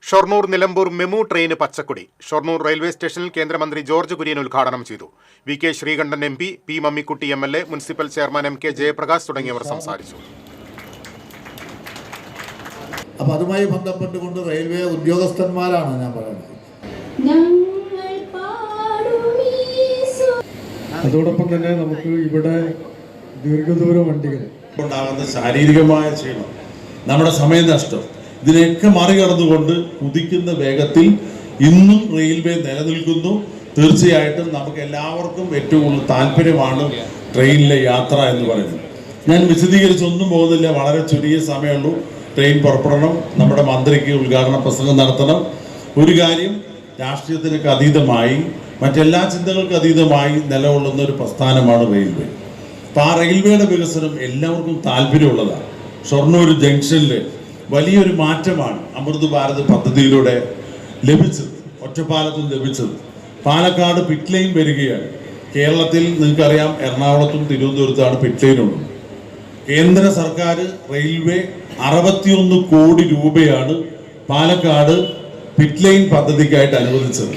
Shoranur Nilambur MEMU train പച്ചക്കൊടി. Shoranur railway സ്റ്റേഷനിൽ കേന്ദ്രമന്ത്രി ജോർജ് കുര്യൻ ഉദ്ഘാടനം ചെയ്തു. V K Sreekandan M P, P Mammikutty MLA, municipal chairman MK Jayaprakash തുടങ്ങിയവർ സംസാരിച്ചു. അപ്പോൾ അതുമായി ബന്ധപ്പെട്ടുകൊണ്ട് റെയിൽവേ ഉദ്യോഗസ്ഥന്മാരാണ് ഞാൻ പറയുന്നത്. അതോടൊപ്പം തന്നെ നമുക്ക് ഇവിടെ ദീർഘദൂര വണ്ടികൾ ഉണ്ടാകുന്ന ശാരീരികമായ ക്ഷീണം, നമ്മുടെ സമയനഷ്ടം, ഇതിനെയൊക്കെ മറികടന്നുകൊണ്ട് കുതിക്കുന്ന വേഗത്തിൽ ഇന്നും റെയിൽവേ നിലനിൽക്കുന്നു. തീർച്ചയായിട്ടും നമുക്ക് എല്ലാവർക്കും ഏറ്റവും കൂടുതൽ താല്പര്യമാണ് ട്രെയിനിലെ യാത്ര എന്ന് പറയുന്നത്. ഞാൻ വിശദീകരിച്ചൊന്നും പോകുന്നില്ല, വളരെ ചുരുങ്ങിയ സമയമുള്ളൂ. ട്രെയിൻ പുറപ്പെടണം, നമ്മുടെ മന്ത്രിക്ക് ഉദ്ഘാടന പ്രസംഗം നടത്തണം. ഒരു കാര്യം, രാഷ്ട്രീയത്തിനൊക്കെ അതീതമായി മറ്റെല്ലാ ചിന്തകൾക്ക് അതീതമായി നിലകൊള്ളുന്ന ഒരു പ്രസ്ഥാനമാണ് റെയിൽവേ. അപ്പോൾ ആ റെയിൽവേയുടെ വികസനം എല്ലാവർക്കും താല്പര്യമുള്ളതാണ്. ഷൊർണൂർ ജംഗ്ഷനിൽ വലിയൊരു മാറ്റമാണ് അമൃത് ഭാരത് പദ്ധതിയിലൂടെ ലഭിച്ചത്, ഒറ്റപ്പാലത്തും ലഭിച്ചത്. പാലക്കാട് പിറ്റ് ലൈൻ വരികയാണ്. കേരളത്തിൽ നിങ്ങൾക്കറിയാം, എറണാകുളത്തും തിരുവനന്തപുരത്താണ് പിറ്റ് ലൈനുള്ളത്. കേന്ദ്ര സർക്കാർ റെയിൽവേ 61 കോടി രൂപയാണ് പാലക്കാട് പിറ്റ് ലൈൻ പദ്ധതിക്കായിട്ട് അനുവദിച്ചത്.